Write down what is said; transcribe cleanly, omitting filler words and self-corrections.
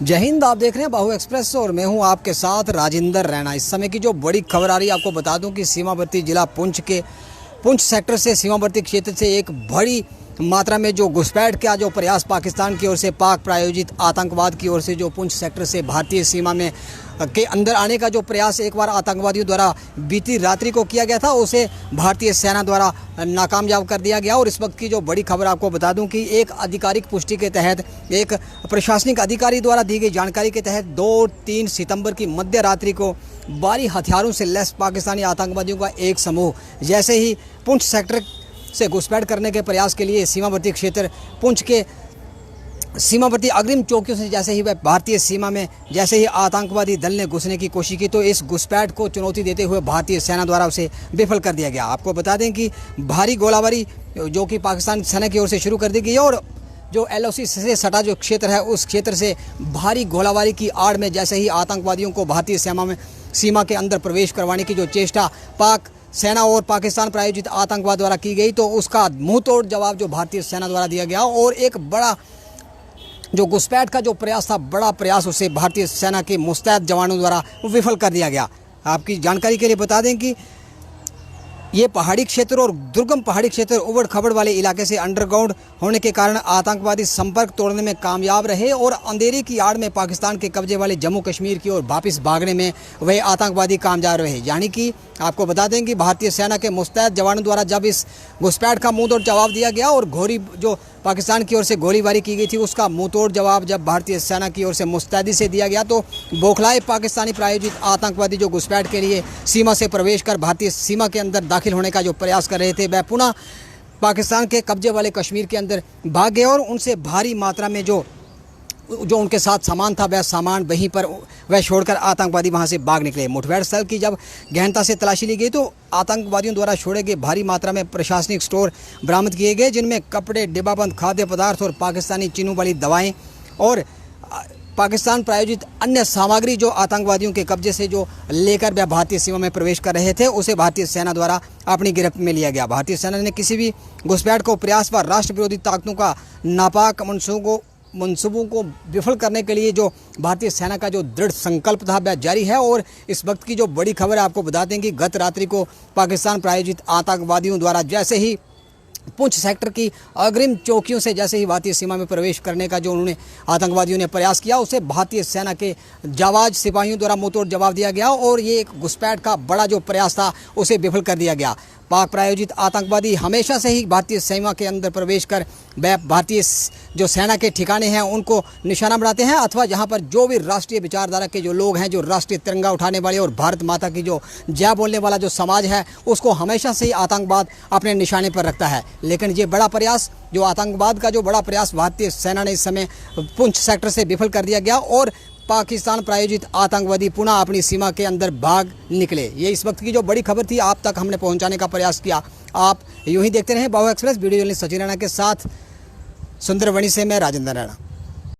जय हिंद। आप देख रहे हैं बाहु एक्सप्रेस और मैं हूं आपके साथ राजेंद्र रैना। इस समय की जो बड़ी खबर आ रही है आपको बता दूं कि सीमावर्ती जिला पुंछ सेक्टर से सीमावर्ती क्षेत्र से एक बड़ी मात्रा में जो घुसपैठ का जो प्रयास पाकिस्तान की ओर से पाक प्रायोजित आतंकवाद की ओर से जो पुंछ सेक्टर से भारतीय सीमा में के अंदर आने का जो प्रयास एक बार आतंकवादियों द्वारा बीती रात्रि को किया गया था, उसे भारतीय सेना द्वारा नाकामयाब कर दिया गया। और इस वक्त की जो बड़ी खबर आपको बता दूं कि एक आधिकारिक पुष्टि के तहत, एक प्रशासनिक अधिकारी द्वारा दी गई जानकारी के तहत 2-3 सितंबर की मध्य रात्रि को भारी हथियारों से लैस पाकिस्तानी आतंकवादियों का एक समूह जैसे ही पुंछ सेक्टर से घुसपैठ करने के प्रयास के लिए सीमावर्ती क्षेत्र पुंछ के सीमावर्ती अग्रिम चौकियों से जैसे ही वह भारतीय सीमा में जैसे ही आतंकवादी दल ने घुसने की कोशिश की, तो इस घुसपैठ को चुनौती देते हुए भारतीय सेना द्वारा उसे विफल कर दिया गया। आपको बता दें कि भारी गोलाबारी जो कि पाकिस्तान सेना की ओर से शुरू कर दी गई और जो LOC से सटा जो क्षेत्र है, उस क्षेत्र से भारी गोलाबारी की आड़ में जैसे ही आतंकवादियों को भारतीय सीमा के अंदर प्रवेश करवाने की जो चेष्टा पाक सेना और पाकिस्तान प्रायोजित आतंकवाद द्वारा की गई, तो उसका मुंहतोड़ जवाब जो भारतीय सेना द्वारा दिया गया और एक बड़ा जो घुसपैठ का जो प्रयास था, बड़ा प्रयास, उसे भारतीय सेना के मुस्तैद जवानों द्वारा विफल कर दिया गया। आपकी जानकारी के लिए बता दें कि ये पहाड़ी क्षेत्र और दुर्गम पहाड़ी क्षेत्र उबड़ खबड़ वाले इलाके से अंडरग्राउंड होने के कारण आतंकवादी संपर्क तोड़ने में कामयाब रहे और अंधेरे की आड़ में पाकिस्तान के कब्जे वाले जम्मू कश्मीर की ओर वापस भागने में वह आतंकवादी कामयाब रहे। यानी कि आपको बता दें कि भारतीय सेना के मुस्तैद जवानों द्वारा जब इस घुसपैठ का मुंहतोड़ जवाब दिया गया और घोरी जो पाकिस्तान की ओर से गोलीबारी की गई थी, उसका मुंहतोड़ जवाब जब भारतीय सेना की ओर से मुस्तैदी से दिया गया, तो बौखलाए पाकिस्तानी प्रायोजित आतंकवादी जो घुसपैठ के लिए सीमा से प्रवेश कर भारतीय सीमा के अंदर दाखिल होने का जो प्रयास कर रहे थे, वह पुनः पाकिस्तान के कब्जे वाले कश्मीर के अंदर भाग गए और उनसे भारी मात्रा में जो उनके साथ सामान था, वह सामान वहीं पर वह छोड़कर आतंकवादी वहां से भाग निकले। मुठभेड़ स्थल की जब गहनता से तलाशी ली गई, तो आतंकवादियों द्वारा छोड़े गए भारी मात्रा में प्रशासनिक स्टोर बरामद किए गए, जिनमें कपड़े, डिब्बाबंद खाद्य पदार्थ और पाकिस्तानी चिन्हों वाली दवाएं और पाकिस्तान प्रायोजित अन्य सामग्री जो आतंकवादियों के कब्जे से जो लेकर वह भारतीय सीमा में प्रवेश कर रहे थे, उसे भारतीय सेना द्वारा अपनी गिरफ्त में लिया गया। भारतीय सेना ने किसी भी घुसपैठ को प्रयास व राष्ट्र विरोधी ताकतों का नापाक मंसूबों को विफल करने के लिए जो भारतीय सेना का जो दृढ़ संकल्प था, वह जारी है। और इस वक्त की जो बड़ी खबर है आपको बता दें कि गत रात्रि को पाकिस्तान प्रायोजित आतंकवादियों द्वारा जैसे ही पुंछ सेक्टर की अग्रिम चौकियों से जैसे ही भारतीय सीमा में प्रवेश करने का जो उन्होंने आतंकवादियों ने प्रयास किया, उसे भारतीय सेना के जाबाज सिपाहियों द्वारा मुंहतोड़ जवाब दिया गया और ये एक घुसपैठ का बड़ा जो प्रयास था, उसे विफल कर दिया गया। पाक प्रायोजित आतंकवादी हमेशा से ही भारतीय सीमा के अंदर प्रवेश कर भारतीय जो सेना के ठिकाने हैं उनको निशाना बनाते हैं, अथवा जहां पर जो भी राष्ट्रीय विचारधारा के जो लोग हैं, जो राष्ट्रीय तिरंगा उठाने वाले और भारत माता की जो जय बोलने वाला जो समाज है, उसको हमेशा से ही आतंकवाद अपने निशाने पर रखता है। लेकिन ये बड़ा प्रयास, जो आतंकवाद का जो बड़ा प्रयास भारतीय सेना ने इस समय पुंछ सेक्टर से विफल कर दिया गया और पाकिस्तान प्रायोजित आतंकवादी पुनः अपनी सीमा के अंदर भाग निकले। ये इस वक्त की जो बड़ी खबर थी, आप तक हमने पहुंचाने का प्रयास किया। आप यूं ही देखते रहें बाहु express. Video journalist Sachin Raina के साथ सुंदरवनी से मैं राजेंद्र रैना।